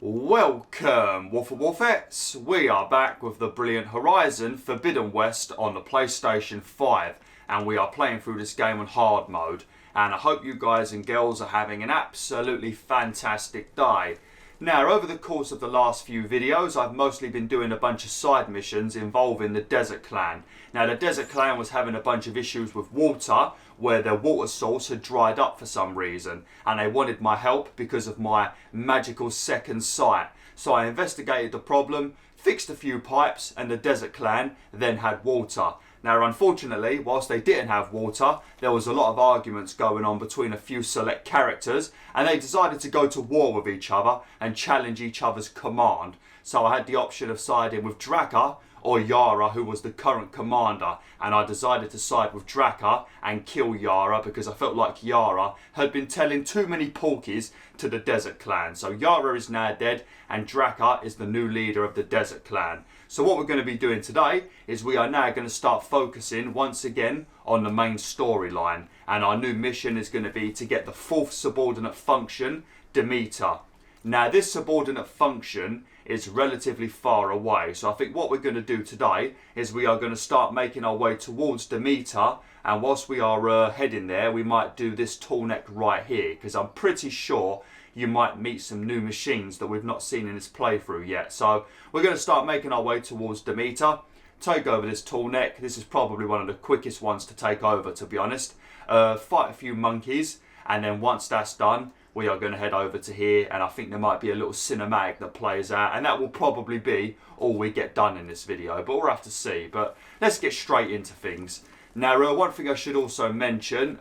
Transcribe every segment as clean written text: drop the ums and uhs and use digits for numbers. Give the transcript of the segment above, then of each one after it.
Welcome, WolfTheWolfettes. We are back with the brilliant Horizon Forbidden West on the PlayStation 5, and we are playing through this game on hard mode. And I hope you guys and girls are having an absolutely fantastic day. Now, over the course of the last few videos, I've mostly been doing a bunch of side missions involving the Desert Clan. Now, the Desert Clan was having a bunch of issues with water, where their water source had dried up for some reason, and they wanted my help because of my magical second sight. So I investigated the problem, fixed a few pipes, and the Desert Clan then had water. Now, unfortunately, whilst they didn't have water, there was a lot of arguments going on between a few select characters, and they decided to go to war with each other and challenge each other's command. So I had the option of siding with Draka or Yara, who was the current commander, and I decided to side with Draka and kill Yara because I felt like Yara had been telling too many porkies to the Desert Clan. So Yara is now dead and Draka is the new leader of the Desert Clan. So what we're going to be doing today is we are now going to start focusing once again on the main storyline, and our new mission is going to be to get the fourth subordinate function, DEMETER. Now, this subordinate function is relatively far away, so I think what we're going to do today is we are going to start making our way towards DEMETER, and whilst we are heading there, we might do this Tallneck right here, because I'm pretty sure you might meet some new machines that we've not seen in this playthrough yet. So we're going to start making our way towards DEMETER, take over this Tallneck. This is probably one of the quickest ones to take over, to be honest. Fight a few monkeys, and then once that's done, we are going to head over to here, and I think there might be a little cinematic that plays out, and that will probably be all we get done in this video, but we'll have to see. But let's get straight into things. Now, one thing I should also mention,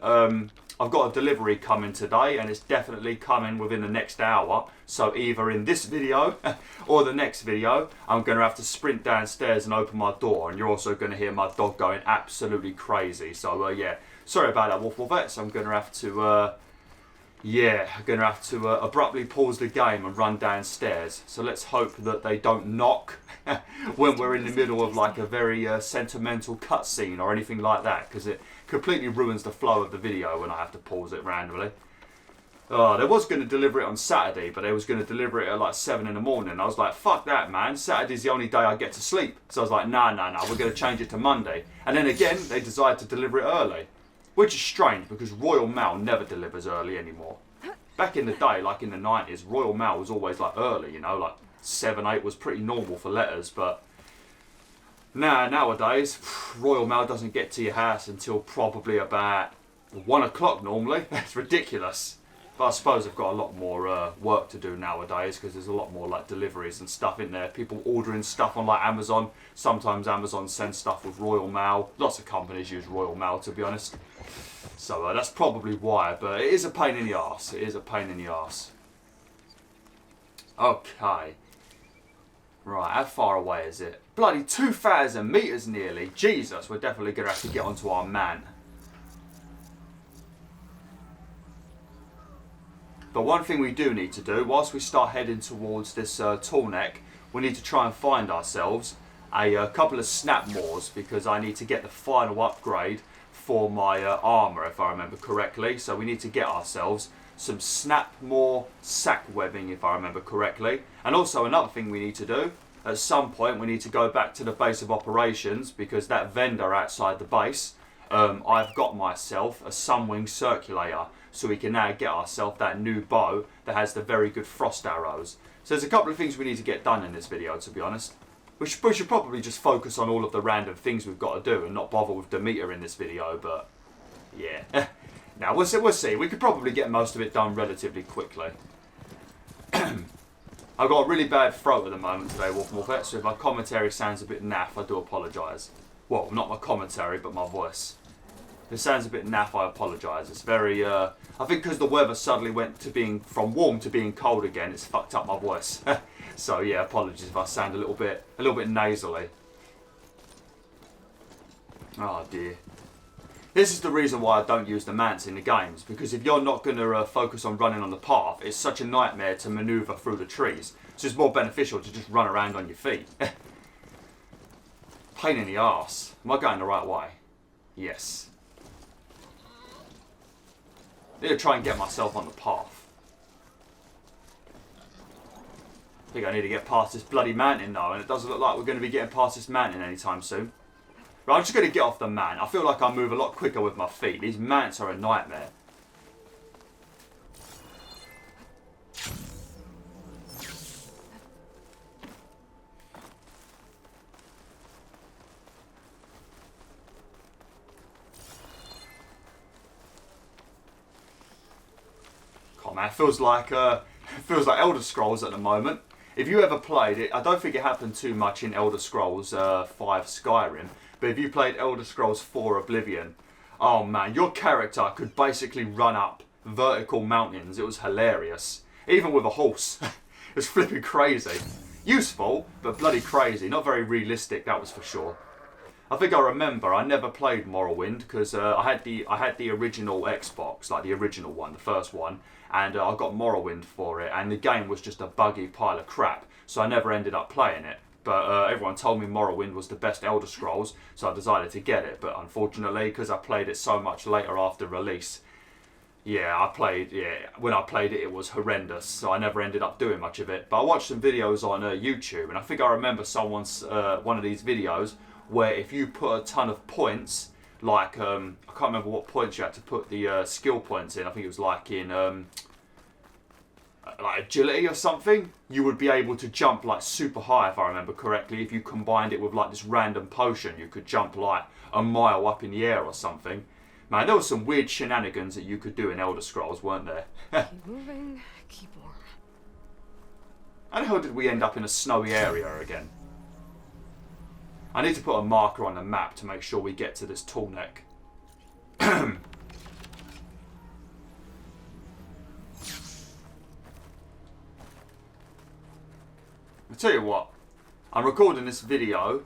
I've got a delivery coming today, and it's definitely coming within the next hour. So either in this video or the next video, I'm going to have to sprint downstairs and open my door, and you're also going to hear my dog going absolutely crazy. So yeah, sorry about that, WolfTheWolfettes. I'm going to have to abruptly pause the game and run downstairs. So let's hope that they don't knock when we're in the middle of like a very sentimental cutscene or anything like that, because it completely ruins the flow of the video when I have to pause it randomly. They was going to deliver it on Saturday, but they was going to deliver it at like 7 in the morning. I was like, fuck that, man. Saturday's the only day I get to sleep. So I was like, nah, we're going to change it to Monday. And then again, they decided to deliver it early. Which is strange, because Royal Mail never delivers early anymore. Back in the day, like in the 90s, Royal Mail was always like early, you know, like 7, 8 was pretty normal for letters, but nowadays, Royal Mail doesn't get to your house until probably about 1 o'clock normally. It's ridiculous. But I suppose I've got a lot more work to do nowadays, because there's a lot more like deliveries and stuff in there. People ordering stuff on like Amazon. Sometimes Amazon sends stuff with Royal Mail. Lots of companies use Royal Mail, to be honest. So that's probably why, but it is a pain in the arse. It is a pain in the arse. Okay. Right, how far away is it? Bloody 2,000 metres nearly. Jesus, we're definitely going to have to get onto our man. But one thing we do need to do, whilst we start heading towards this Tallneck, we need to try and find ourselves a couple of snapmores, because I need to get the final upgrade for my armour, if I remember correctly. So we need to get ourselves some snapmore sack webbing, if I remember correctly. And also another thing we need to do, at some point we need to go back to the base of operations, because that vendor outside the base, I've got myself a Sunwing circulator, so we can now get ourselves that new bow that has the very good frost arrows. So there's a couple of things we need to get done in this video, to be honest. We should probably just focus on all of the random things we've got to do and not bother with DEMETER in this video, but yeah. Now, we'll see. We could probably get most of it done relatively quickly. I've got a really bad throat at the moment today, WolfTheWolf, so if my commentary sounds a bit naff, I do apologise. Well, not my commentary, but my voice. If it sounds a bit naff, I apologise. It's very, I think because the weather suddenly went to being from warm to being cold again, it's fucked up my voice. So yeah, apologies if I sound a little bit nasally. Oh dear. This is the reason why I don't use the mants in the games, because if you're not going to focus on running on the path, it's such a nightmare to manoeuvre through the trees. So it's more beneficial to just run around on your feet. Pain in the arse. Am I going the right way? Yes. I need to try and get myself on the path. I think I need to get past this bloody mountain though, and it doesn't look like we're going to be getting past this mountain anytime soon. Right, I'm just going to get off the mountain. I feel like I move a lot quicker with my feet. These mountains are a nightmare. Oh man, it feels like Elder Scrolls at the moment. If you ever played it, I don't think it happened too much in Elder Scrolls 5 Skyrim, but if you played Elder Scrolls 4 Oblivion, oh man, your character could basically run up vertical mountains. It was hilarious. Even with a horse. It was flipping crazy. Useful, but bloody crazy. Not very realistic, that was for sure. I think I remember I never played Morrowind because I had the original Xbox, like the original one, the first one, and I got Morrowind for it, and the game was just a buggy pile of crap, so I never ended up playing it. But everyone told me Morrowind was the best Elder Scrolls, so I decided to get it. But unfortunately, because I played it so much later after release, when I played it, it was horrendous, so I never ended up doing much of it. But I watched some videos on YouTube, and I think I remember someone's one of these videos where if you put a ton of points, like, I can't remember what points you had to put the skill points in, I think it was like in like agility or something, you would be able to jump like super high, if I remember correctly. If you combined it with like this random potion, you could jump like a mile up in the air or something. Man, there were some weird shenanigans that you could do in Elder Scrolls, weren't there? Keep moving, keep warm. How the hell did we end up in a snowy area again? I need to put a marker on the map to make sure we get to this Tallneck. I tell you what, I'm recording this video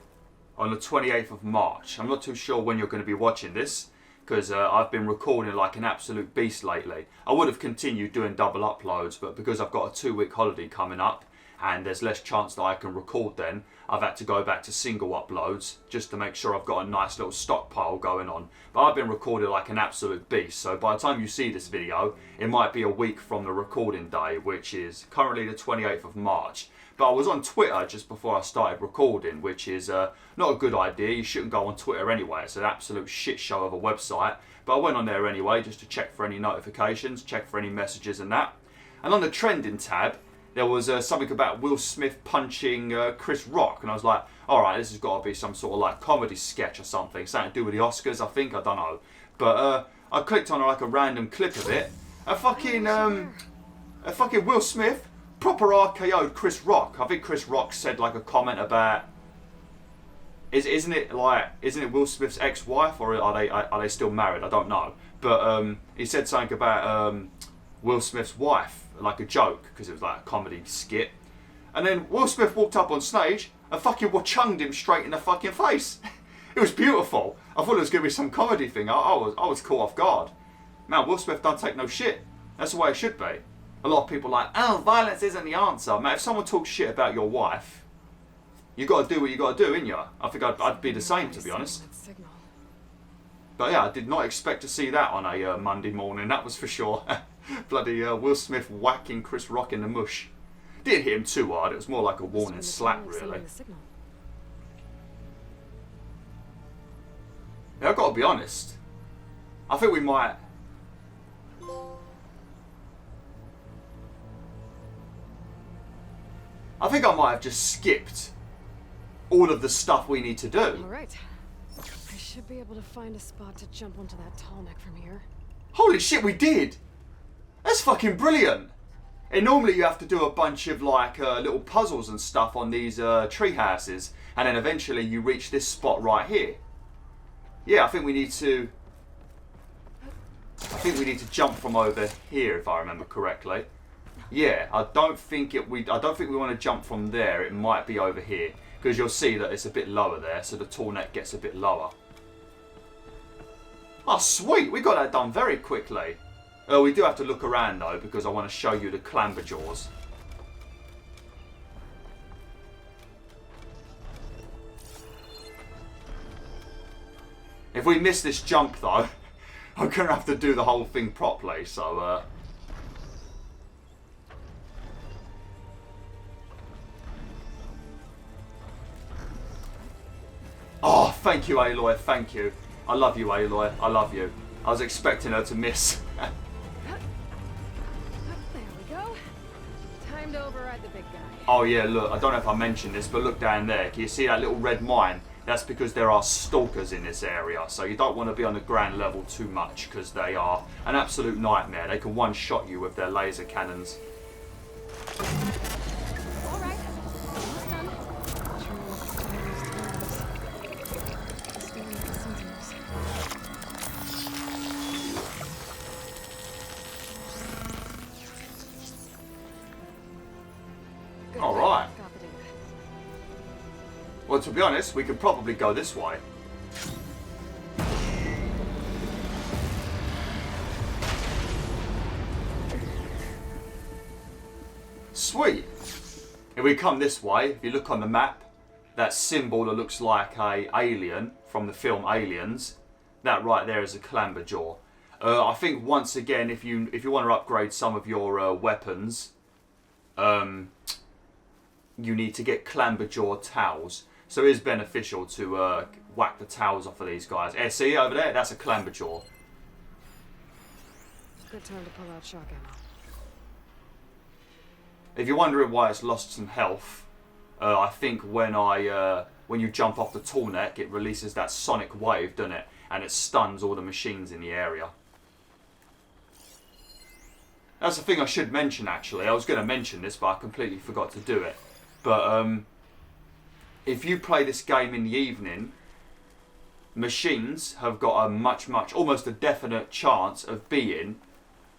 on the 28th of March. I'm not too sure when you're going to be watching this, because I've been recording like an absolute beast lately. I would have continued doing double uploads, but because I've got a 2-week holiday coming up, and there's less chance that I can record then, I've had to go back to single uploads just to make sure I've got a nice little stockpile going on. But I've been recording like an absolute beast, so by the time you see this video, it might be a week from the recording day, which is currently the 28th of March. But I was on Twitter just before I started recording, which is not a good idea. You shouldn't go on Twitter anyway. It's an absolute shit show of a website. But I went on there anyway just to check for any notifications, check for any messages and that. And on the trending tab, there was something about Will Smith punching Chris Rock, and I was like, alright, this has got to be some sort of like comedy sketch or something, something to do with the Oscars, I think, I don't know. But I clicked on like a random clip of it, a fucking Will Smith proper RKO'd Chris Rock. I think Chris Rock said like a comment about, isn't it Will Smith's ex-wife, or are they still married? I don't know. But he said something about Will Smith's wife, like a joke, because it was like a comedy skit. And then Will Smith walked up on stage and fucking wachunged him straight in the fucking face. It was beautiful. I thought it was going to be some comedy thing. I was caught off guard. Man, Will Smith don't take no shit. That's the way it should be. A lot of people are like, oh, violence isn't the answer. Man, if someone talks shit about your wife, you got to do what you got to do, innit ya? I think I'd be the same, to be honest. But yeah, I did not expect to see that on a Monday morning, that was for sure. Bloody Will Smith whacking Chris Rock in the mush. Didn't hit him too hard, it was more like a warning slap, really. Yeah, I've got to be honest. I think we might... I think I might have just skipped all of the stuff we need to do. Alright. I should be able to find a spot to jump onto that Tallneck from here. Holy shit, we did! That's fucking brilliant! And normally you have to do a bunch of like little puzzles and stuff on these tree houses, and then eventually you reach this spot right here. Yeah, I think we need to jump from over here, if I remember correctly. Yeah, I don't think we want to jump from there. It might be over here, because you'll see that it's a bit lower there, so the Tallneck gets a bit lower. Oh, sweet! We got that done very quickly. We do have to look around though, because I want to show you the clamber jaws. If we miss this jump though, I'm going to have to do the whole thing properly, so... thank you, Aloy. Thank you. I love you, Aloy. I love you. I was expecting her to miss. There we go. Time to override the big guy. Oh yeah, look, I don't know if I mentioned this, but look down there. Can you see that little red mine? That's because there are stalkers in this area, so you don't want to be on the ground level too much because they are an absolute nightmare. They can one-shot you with their laser cannons. All right, almost done. Sentinels. All right. Got the data. Well, to be honest, we could probably go this way. Sweet. If we come this way, if you look on the map, that symbol that looks like a alien from the film Aliens, that right there is a clamberjaw. I think once again, if you want to upgrade some of your weapons, you need to get clamberjaw towels. So it is beneficial to whack the towels off of these guys. See over there? That's a clamberjaw. Good time to pull out shock ammo. If you're wondering why it's lost some health, I think when you jump off the Tallneck, it releases that sonic wave, doesn't it? And it stuns all the machines in the area. That's the thing I should mention, actually. I was going to mention this, but I completely forgot to do it. But if you play this game in the evening, machines have got a almost a definite chance of being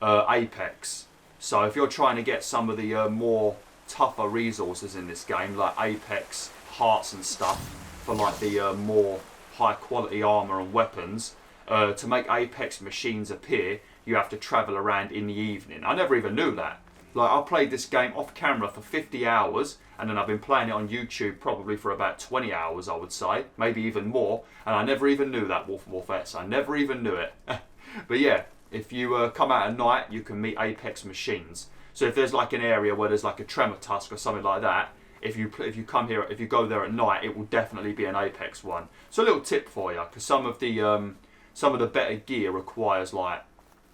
Apex. So if you're trying to get some of the more tougher resources in this game, like Apex hearts and stuff, for like the more high quality armor and weapons, to make Apex machines appear, you have to travel around in the evening. I never even knew that. Like, I played this game off camera for 50 hours, and then I've been playing it on YouTube probably for about 20 hours, I would say, maybe even more, and I never even knew that, WolfTheWolf. I never even knew it. But yeah, if you come out at night, you can meet Apex machines. So if there's like an area where there's like a tremor tusk or something like that, if you go there at night, it will definitely be an Apex one. So a little tip for you, because some of the better gear requires like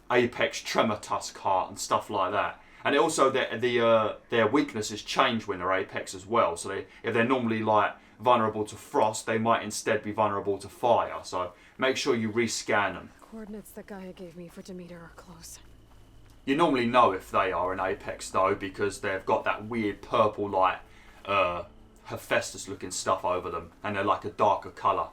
Apex tremor tusk heart and stuff like that. And also their weaknesses change when they're Apex as well. So if they're normally like vulnerable to frost, they might instead be vulnerable to fire. So make sure you rescan them. Coordinates that Gaia gave me for DEMETER are close. You normally know if they are an Apex though, because they've got that weird purple like Hephaestus looking stuff over them, and they're like a darker colour.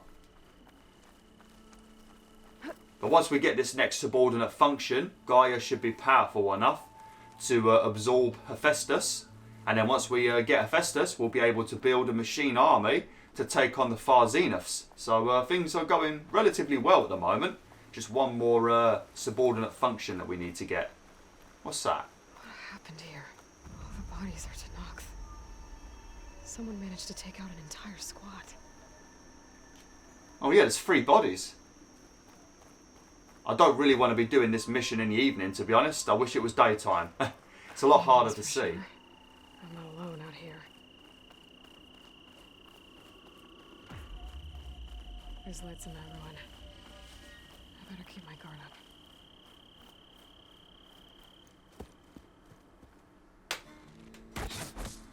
But once we get this next subordinate function, Gaia should be powerful enough to absorb Hephaestus, and then once we get Hephaestus, we'll be able to build a machine army to take on the Far Zeniths. So things are going relatively well at the moment. Just one more subordinate function that we need to get. What's that? What happened here? All the bodies are Tallneck. Someone managed to take out an entire squad. Oh yeah, there's 3 bodies. I don't really want to be doing this mission in the evening, to be honest. I wish it was daytime. It's a lot harder to see. I'm not alone out here. There's lights in that ruin. I better keep my guard up.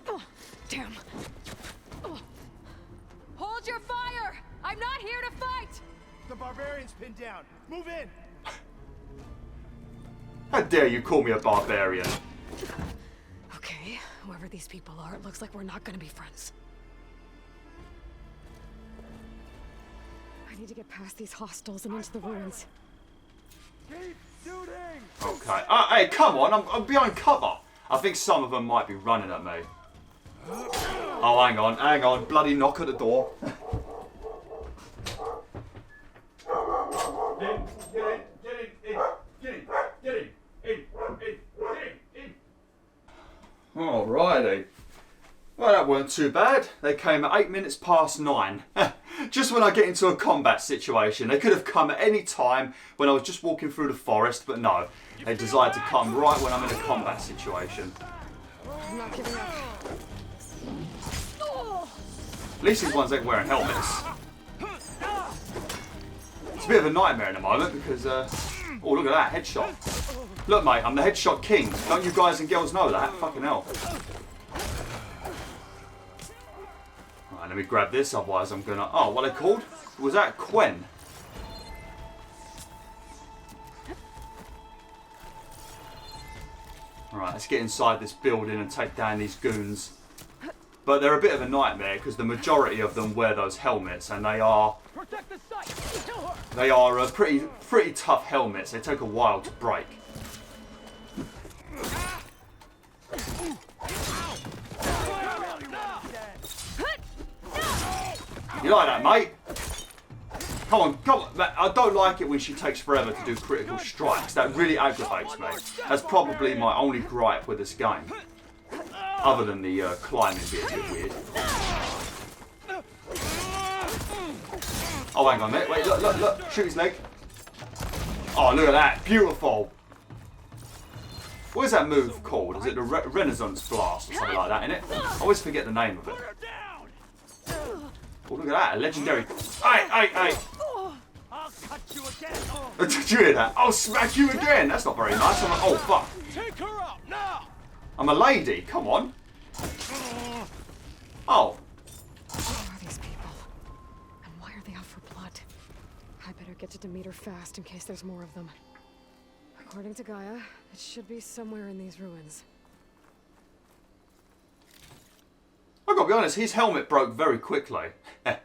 Oh, damn. Oh. Hold your fire! I'm not here to fight! The barbarian's pinned down. Move in! How dare you call me a barbarian? Okay, whoever these people are, it looks like we're not gonna be friends. I need to get past these hostiles and into the ruins. Keep shooting! Okay. Hey, come on, I'm behind cover. I think some of them might be running at me. Oh, hang on. Bloody knock at the door. Get in. Alrighty. Well, that weren't too bad. They came at 8 minutes past 9. Just when I get into a combat situation. They could have come at any time when I was just walking through the forest, but no. They decided to come right when I'm in a combat situation. I'm not giving up. At least these ones ain't wearing helmets. It's a bit of a nightmare in a moment because, oh, look at that, headshot. Look, mate, I'm the headshot king. Don't you guys and girls know that? Fucking hell. Right, let me grab this, otherwise I'm gonna... Oh, what are they called? Was that Quen? Alright, let's get inside this building and take down these goons. But they're a bit of a nightmare because the majority of them wear those helmets, and they are pretty tough helmets. They take a while to break. You like that, mate? Come on, come on. I don't like it when she takes forever to do critical strikes. That really aggravates me. That's probably my only gripe with this game. Other than the climbing being a bit weird. Oh, hang on a minute. Wait, look, look, look. Shoot his leg. Oh, look at that. Beautiful. What is that move called? Is it the Renaissance Blast or something like that, innit? I always forget the name of it. Oh, look at that. A legendary... Hey! I'll cut you again. Did you hear that? I'll smack you again. That's not very nice. I'm like, oh, fuck. Take her out now. I'm a lady. Come on. Oh. Who are these people? And why are they out for blood? I better get to DEMETER fast in case there's more of them. According to Gaia, it should be somewhere in these ruins. I've got to be honest, his helmet broke very quickly. I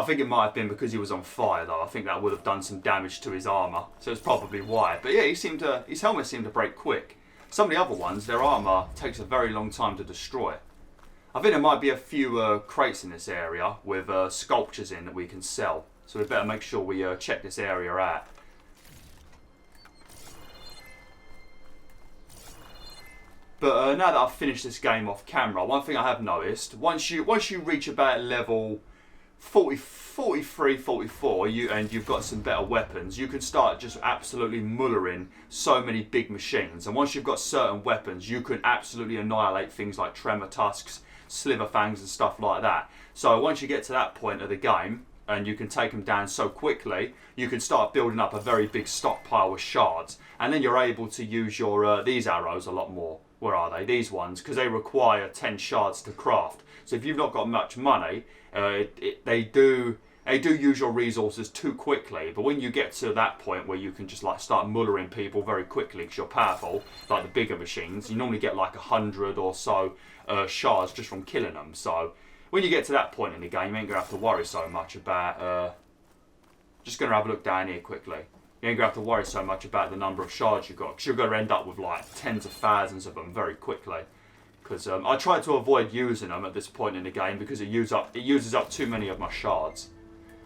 think it might have been because he was on fire, though. I think that would have done some damage to his armour, so it's probably why. But yeah, his helmet seemed to break quick. Some of the other ones, their armour takes a very long time to destroy. I think there might be a few crates in this area with sculptures in that we can sell. So we better make sure we check this area out. But now that I've finished this game off camera, one thing I have noticed, once you reach about level 43, 44, and you've got some better weapons, you can start just absolutely mullering so many big machines. And once you've got certain weapons, you can absolutely annihilate things like tremor tusks, sliver fangs and stuff like that. So once you get to that point of the game, and you can take them down so quickly, you can start building up a very big stockpile of shards. And then you're able to use your these arrows a lot more. Where are they? These ones, because they require 10 shards to craft. So if you've not got much money, they do use your resources too quickly. But when you get to that point where you can just like start mullering people very quickly because you're powerful, like the bigger machines, you normally get like 100 or so shards just from killing them. So when you get to that point in the game, you ain't gonna have to worry so much about. Just gonna have a look down here quickly. You ain't gonna have to worry so much about the number of shards you've got, because you're gonna end up with like tens of thousands of them very quickly. Because I try to avoid using them at this point in the game because it uses up too many of my shards.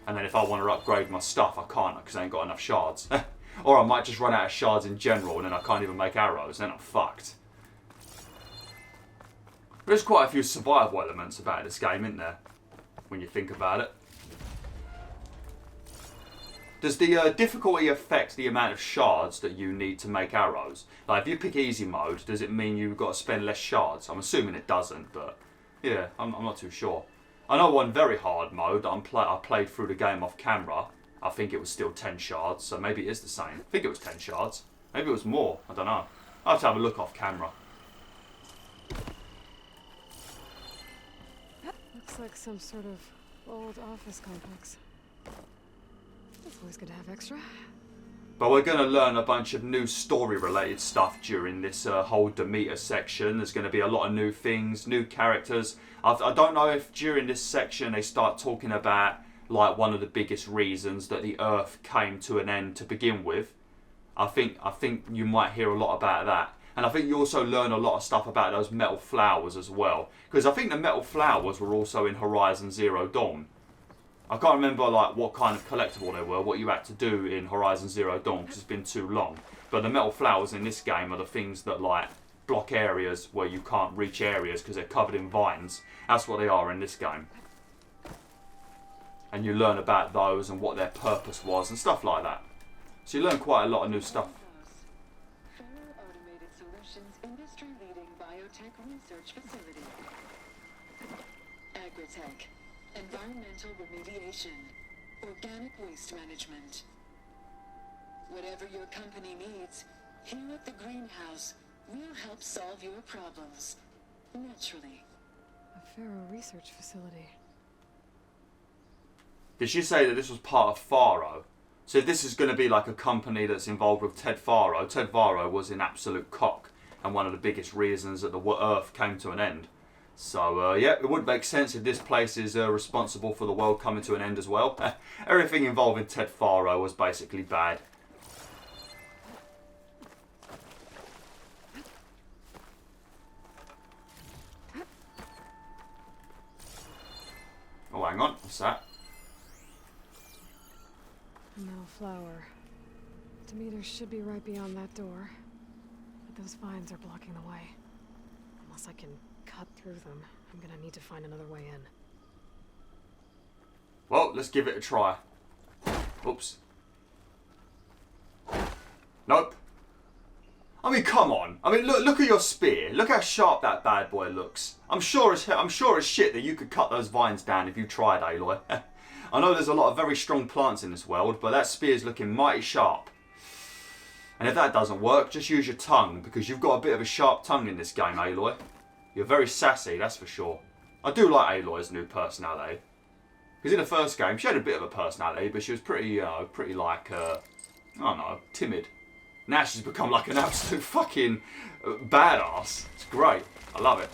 And then if I want to upgrade my stuff, I can't because I ain't got enough shards. Or I might just run out of shards in general and then I can't even make arrows, and then I'm fucked. There's quite a few survival elements about this game, isn't there? When you think about it. Does the difficulty affect the amount of shards that you need to make arrows? Like if you pick easy mode, does it mean you've got to spend less shards? I'm assuming it doesn't, but yeah, I'm not too sure. I know on very hard mode, I played through the game off camera. I think it was still 10 shards, so maybe it is the same. I think it was 10 shards. Maybe it was more, I don't know. I'll have to have a look off camera. Looks like some sort of old office complex. It's always good to have extra. But we're going to learn a bunch of new story-related stuff during this whole DEMETER section. There's going to be a lot of new things, new characters. I don't know if during this section they start talking about like one of the biggest reasons that the Earth came to an end to begin with. I think you might hear a lot about that. And I think you also learn a lot of stuff about those metal flowers as well. Because I think the metal flowers were also in Horizon Zero Dawn. I can't remember like what kind of collectible they were, what you had to do in Horizon Zero Dawn, because it's been too long. But the metal flowers in this game are the things that like block areas where you can't reach areas because they're covered in vines. That's what they are in this game. And you learn about those and what their purpose was and stuff like that. So you learn quite a lot of new stuff. Automated Solutions industry-leading biotech research facility. ikrEK. Environmental remediation. organic waste management. Whatever your company needs, here at the greenhouse, we'll help solve your problems. Naturally. A Pharaoh research facility. Did she say that this was part of Faro? So if this is going to be like a company that's involved with Ted Faro was an absolute cock and one of the biggest reasons that the Earth came to an end. So yeah, it would make sense if this place is responsible for the world coming to an end as well. Everything involving Ted Faro was basically bad. Oh, hang on, what's that? A metal flower. Demeter should be right beyond that door. But those vines are blocking the way. Unless I can cut through them, I'm gonna need to find another way in. Well, let's give it a try. Oops. Nope. I mean, come on. I mean, look at your spear. Look how sharp that bad boy looks. I'm sure as shit that you could cut those vines down if you tried, Aloy. I know there's a lot of very strong plants in this world, but that spear's looking mighty sharp. And if that doesn't work, just use your tongue, because you've got a bit of a sharp tongue in this game, Aloy. You're very sassy, that's for sure. I do like Aloy's new personality. Because in the first game, she had a bit of a personality, but she was pretty, pretty like, I don't know, timid. Now she's become like an absolute fucking badass. It's great. I love it.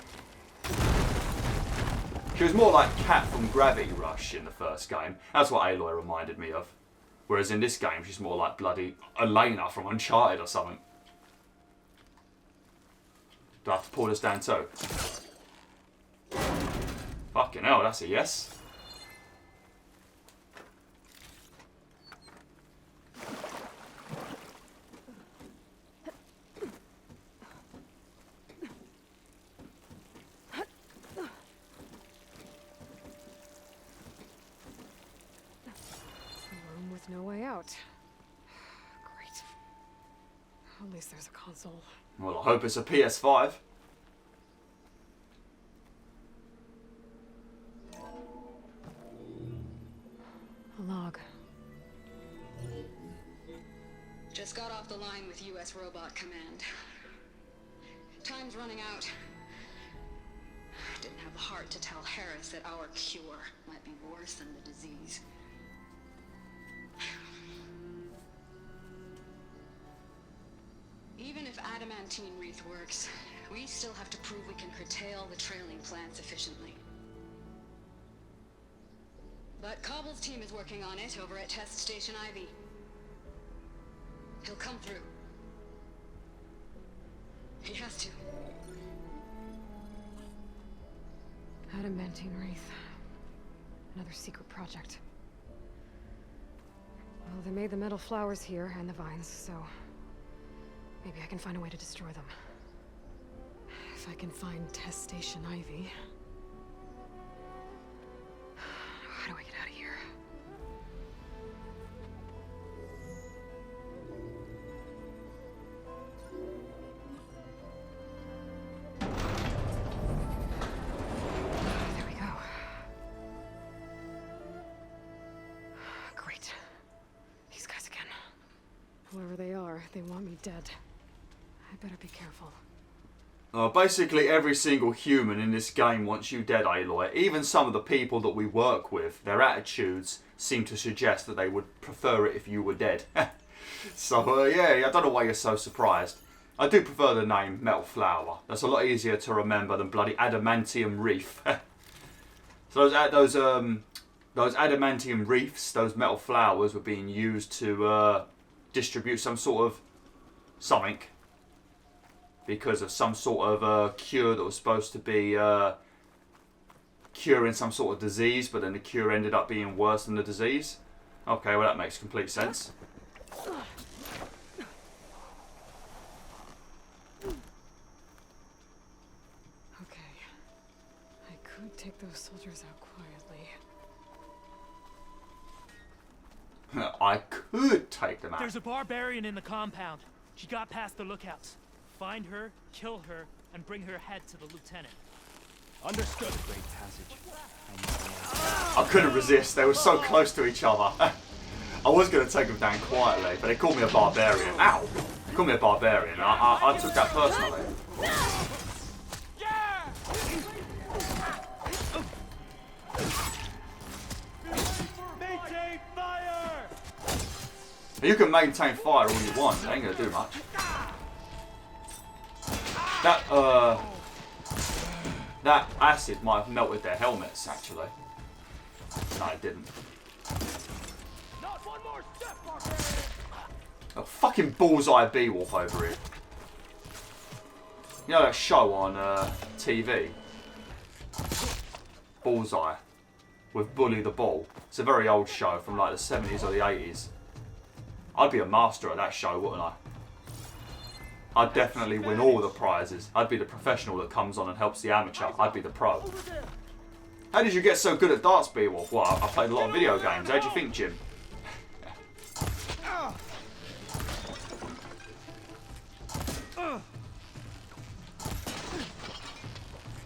She was more like Cat from Gravity Rush in the first game. That's what Aloy reminded me of. Whereas in this game, she's more like bloody Elena from Uncharted or something. Do I have to pull this down too? Fucking hell, that's a yes. No way out. Great. At least there's a console. Well, I hope it's a PS5. A log. Just got off the line with US Robot Command. Time's running out. Didn't have the heart to tell Harris that our cure might be worse than the disease. Even if adamantine wreath works, we still have to prove we can curtail the trailing plants efficiently. But Cobble's team is working on it over at Test Station Ivy. He'll come through. He has to. Adamantine wreath. Another secret project. Well, they made the metal flowers here and the vines, so maybe I can find a way to destroy them. If I can find Test Station Ivy. How do I get out of here? There we go. Great. These guys again. Whoever they are, they want me dead. I better be careful. Basically every single human in this game wants you dead, Aloy. Even some of the people that we work with, their attitudes seem to suggest that they would prefer it if you were dead. So yeah, I don't know why you're so surprised. I do prefer the name Metal Flower. That's a lot easier to remember than bloody Adamantium Reef. So those adamantium reefs, those metal flowers, were being used to distribute some sort of something. Because of some sort of cure that was supposed to be curing some sort of disease, but then the cure ended up being worse than the disease. Okay, well that makes complete sense. Okay. I could take those soldiers out quietly. I could take them out. There's a barbarian in the compound. She got past the lookouts. Find her, kill her, and bring her head to the lieutenant. Understood. Great passage. I couldn't resist. They were so close to each other. I was going to take them down quietly, but they called me a barbarian. Ow! They called me a barbarian. I took that personally. Maintain fire! You can maintain fire all you want. It ain't going to do much. That acid might have melted their helmets, actually. No, it didn't. Not one more step, barbarian! A fucking bullseye Beowulf over here. You know that show on TV? Bullseye. With Bully the Bull. It's a very old show from like the 70s or the 80s. I'd be a master at that show, wouldn't I? I'd definitely win all the prizes. I'd be the professional that comes on and helps the amateur. I'd be the pro. How did you get so good at darts, Beowulf? Well, I played a lot of video games. How do you think, Jim?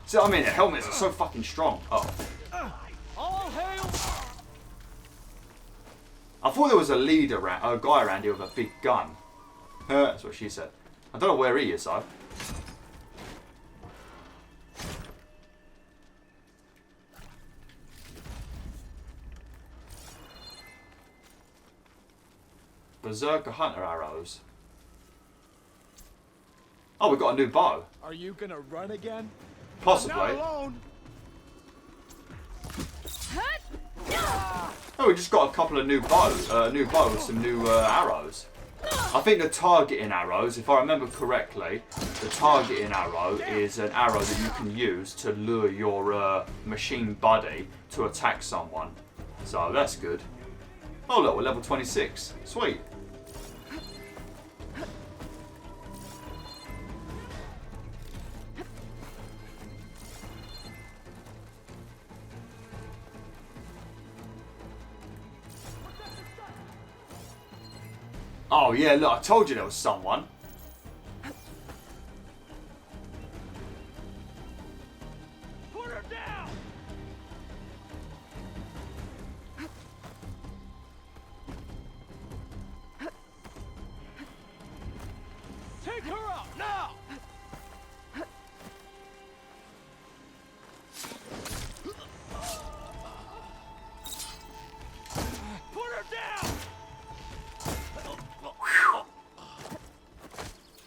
See what I mean? The helmets are so fucking strong. Oh. All hail! I thought there was a leader, a guy around here with a big gun. That's what she said. I don't know where he is though. Berserker Hunter arrows. Oh, we got a new bow. Are you gonna run again? Possibly. Not alone. Oh, we just got a couple of new bows with some new arrows. I think the targeting arrows, if I remember correctly, the targeting arrow is an arrow that you can use to lure your machine buddy to attack someone. So that's good. Oh look, we're level 26. Sweet. Oh yeah, look, I told you there was someone. Put her down! Take her out now! Put her down!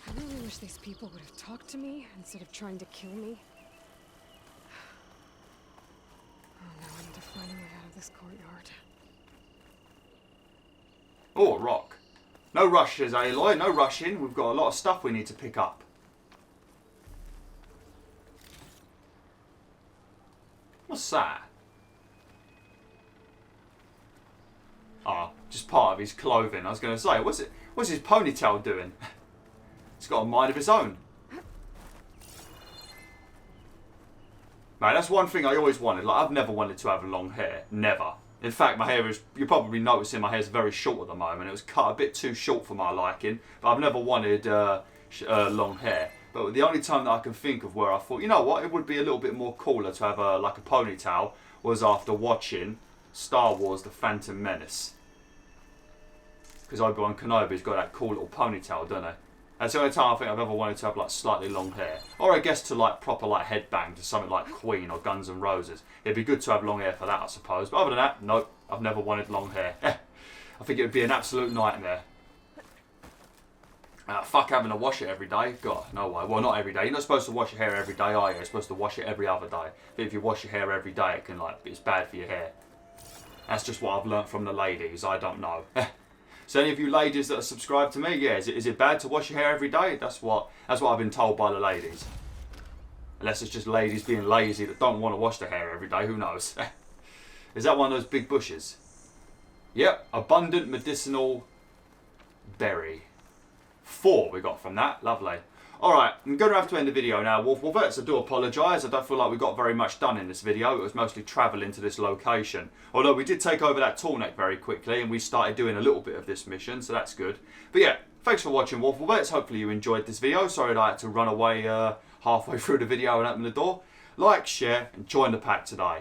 I really wish these people would have talked to me instead of trying to kill me. Oh no, I need to find a way out of this courtyard. Oh, a rock. No rushes, Aloy, no rushing. We've got a lot of stuff we need to pick up. What's that? Ah, just part of his clothing. I was going to say, what's his ponytail doing? It's got a mind of its own. Man, that's one thing I always wanted. Like, I've never wanted to have long hair. Never. In fact, my hair is, you're probably noticing my hair is very short at the moment. It was cut a bit too short for my liking. But I've never wanted long hair. But the only time that I can think of where I thought, you know what, it would be a little bit more cooler to have like a ponytail was after watching Star Wars The Phantom Menace. Because Obi-Wan Kenobi's got that cool little ponytail, doesn't he? That's the only time I think I've ever wanted to have like slightly long hair. Or I guess to like proper like headbang to something like Queen or Guns N' Roses. It'd be good to have long hair for that, I suppose. But other than that, nope, I've never wanted long hair. I think it would be an absolute nightmare. Fuck having to wash it every day. God, no way. Well, not every day. You're not supposed to wash your hair every day, are you? You're supposed to wash it every other day. But if you wash your hair every day, it can like it's bad for your hair. That's just what I've learnt from the ladies. I don't know. So any of you ladies that are subscribed to me, yeah, is it bad to wash your hair every day? That's what I've been told by the ladies. Unless it's just ladies being lazy that don't want to wash their hair every day, who knows? Is that one of those big bushes? Yep, abundant medicinal berry. 4 we got from that, lovely. Alright, I'm going to have to end the video now, WolfTheWolf. I do apologise, I don't feel like we got very much done in this video. It was mostly travelling to this location. Although we did take over that Tallneck very quickly and we started doing a little bit of this mission, so that's good. But yeah, thanks for watching, WolfTheWolf. Hopefully you enjoyed this video. Sorry that I had to run away halfway through the video and open the door. Like, share and join the pack today.